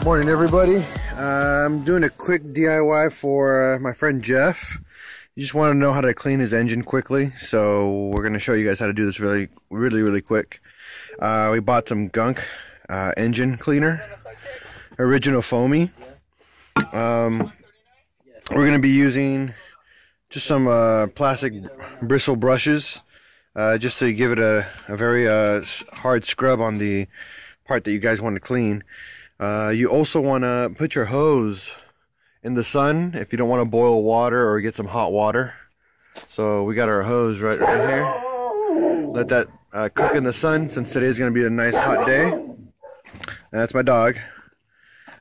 Morning everybody. I'm doing a quick DIY for my friend Jeff. He just wanted to know how to clean his engine quickly, so we're going to show you guys how to do this really quick. We bought some GUNK engine cleaner, original foamy. We're going to be using just some plastic bristle brushes just to give it a very hard scrub on the part that you guys want to clean. You also want to put your hose in the sun if you don't want to boil water or get some hot water. So we got our hose right here. Let that cook in the sun, since today's going to be a nice hot day. And that's my dog.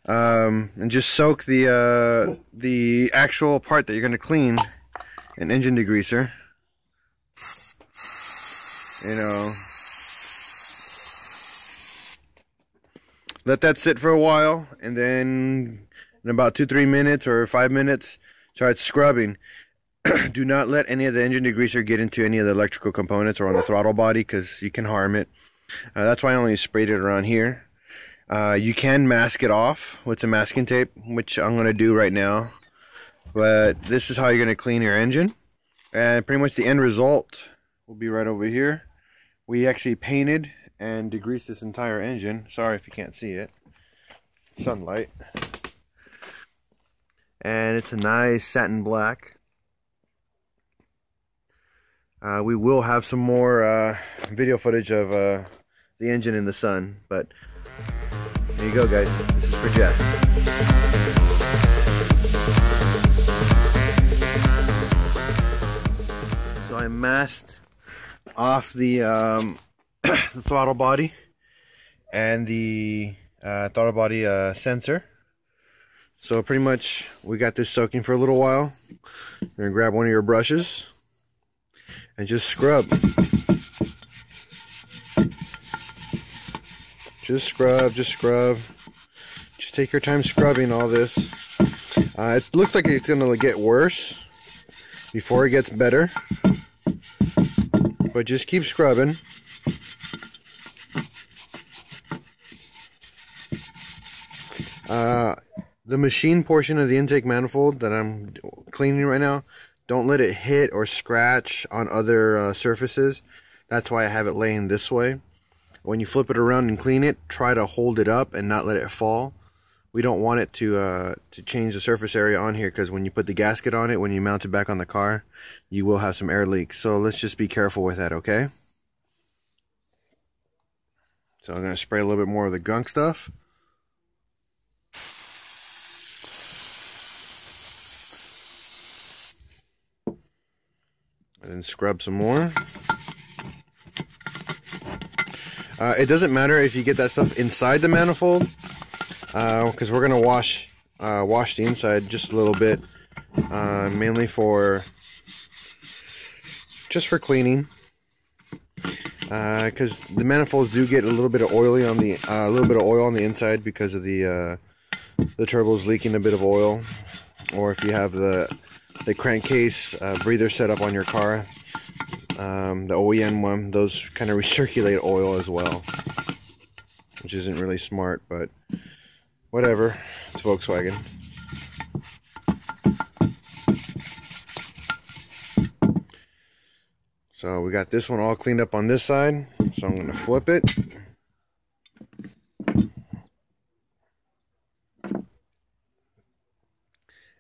And just soak the actual part that you're going to clean in engine degreaser. You know, let that sit for a while, and then in about 2-3 minutes or 5 minutes, start scrubbing. Do not let any of the engine degreaser get into any of the electrical components or on the throttle body, because you can harm it. That's why I only sprayed it around here. You can mask it off with some masking tape, which I'm going to do right now. But this is how you're going to clean your engine. And pretty much the end result will be right over here. We actually painted and degreased this entire engine. Sorry if you can't see it. Sunlight. And it's a nice satin black. We will have some more video footage of the engine in the sun, but there you go, guys. This is for Jeff. So I masked off the the throttle body and the throttle body sensor. So pretty much we got this soaking for a little while. You're gonna grab one of your brushes and just scrub. Just scrub. Just take your time scrubbing all this. It looks like it's gonna get worse before it gets better, but just keep scrubbing. The machine portion of the intake manifold that I'm cleaning right now, don't let it hit or scratch on other surfaces. That's why I have it laying this way. When you flip it around and clean it, try to hold it up and not let it fall. We don't want it to change the surface area on here, because when you put the gasket on it, when you mount it back on the car, you will have some air leaks. So let's just be careful with that, okay? So I'm going to spray a little bit more of the GUNK stuff. And then scrub some more. It doesn't matter if you get that stuff inside the manifold, because we're gonna wash the inside just a little bit, mainly just for cleaning, because the manifolds do get a little bit of oily on the oil on the inside because of the turbo's leaking a bit of oil, or if you have the crankcase breather set up on your car, the OEM one, those kind of recirculate oil as well, which isn't really smart, but whatever, it's Volkswagen. So we got this one all cleaned up on this side, so I'm going to flip it.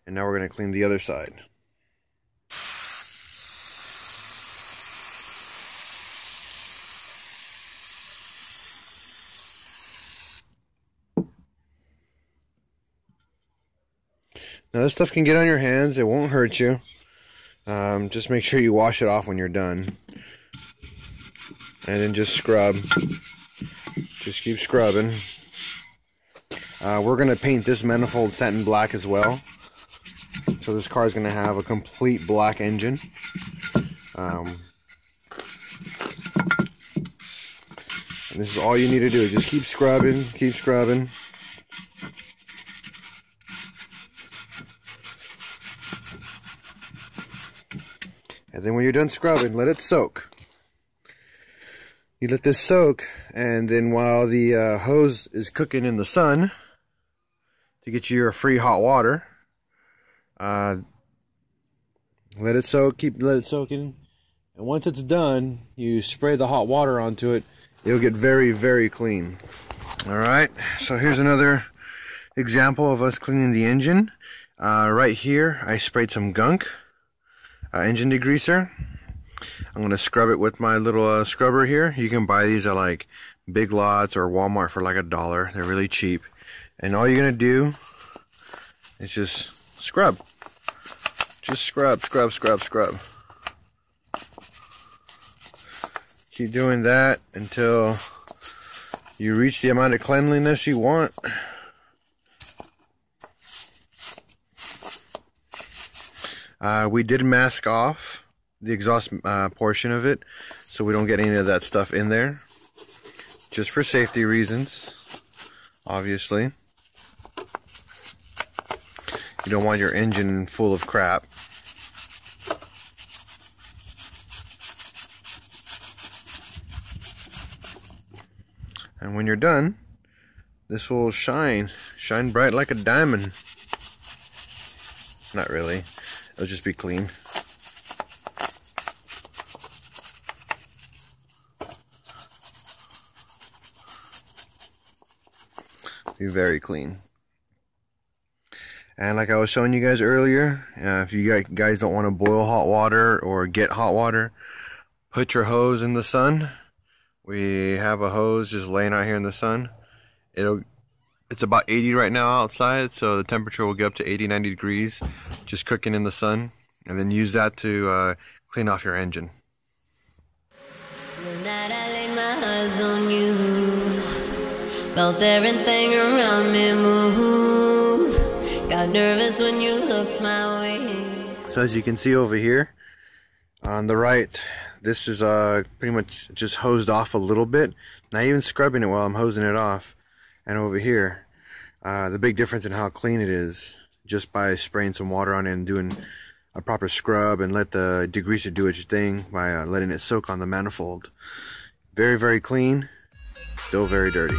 And now we're going to clean the other side. Now this stuff can get on your hands, it won't hurt you. Just make sure you wash it off when you're done. And then just scrub. Just keep scrubbing. We're going to paint this manifold satin black as well. So this car is going to have a complete black engine. And this is all you need to do. Just keep scrubbing, keep scrubbing. And then when you're done scrubbing, let it soak. You let this soak, and then while the hose is cooking in the sun, to get you your free hot water. Let it soak, let it soak in, and once it's done, you spray the hot water onto it. It'll get very, very clean. Alright, so here's another example of us cleaning the engine. Right here, I sprayed some GUNK engine degreaser. I'm going to scrub it with my little scrubber here. You can buy these at like Big Lots or Walmart for like $1. They're really cheap. And all you're going to do is just scrub. Just scrub, scrub, scrub, scrub. Keep doing that until you reach the amount of cleanliness you want. We did mask off the exhaust portion of it, so we don't get any of that stuff in there. Just for safety reasons, obviously. You don't want your engine full of crap. And when you're done, this will shine bright like a diamond. Not really, it'll just be clean. Be very clean. And like I was showing you guys earlier, if you guys don't want to boil hot water or get hot water, put your hose in the sun. We have a hose just laying out here in the sun. It's about 80 right now outside, so the temperature will get up to 80-90 degrees, just cooking in the sun, and then use that to clean off your engine. The night I laid my eyes on you, felt everything around me move, got nervous when you looked my way. So as you can see over here on the right, this is pretty much just hosed off a little bit. Not even scrubbing it while I'm hosing it off. And over here, the big difference in how clean it is, just by spraying some water on it and doing a proper scrub, and let the degreaser do its thing by letting it soak on the manifold. Very, very clean, still very dirty.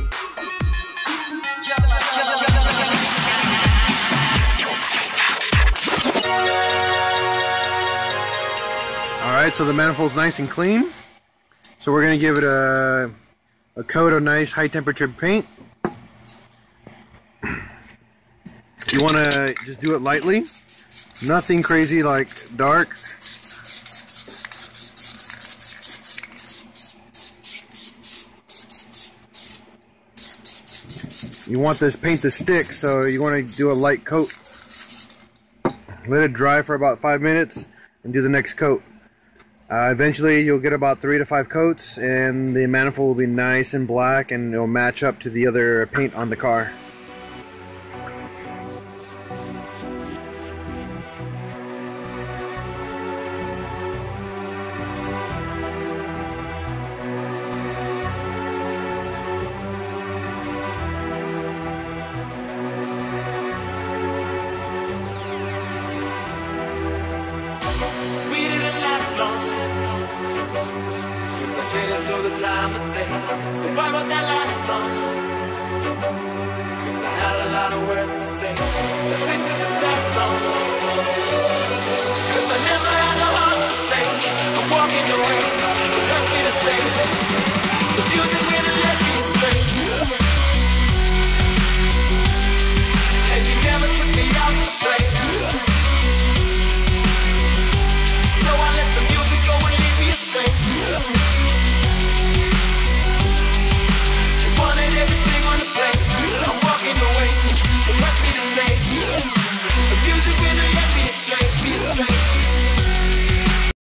Alright, so the manifold's nice and clean. So we're going to give it a coat of nice high temperature paint. You want to just do it lightly. Nothing crazy like dark. You want this paint to stick, so you want to do a light coat. Let it dry for about 5 minutes and do the next coat. Eventually you'll get about 3 to 5 coats and the manifold will be nice and black, and it'll match up to the other paint on the car. So the time of day, so why wrote that last song? Cause I had a lot of words to say, but this is a sad song. Cause I never had the heart to stay, I'm walking away, it hurts me to say.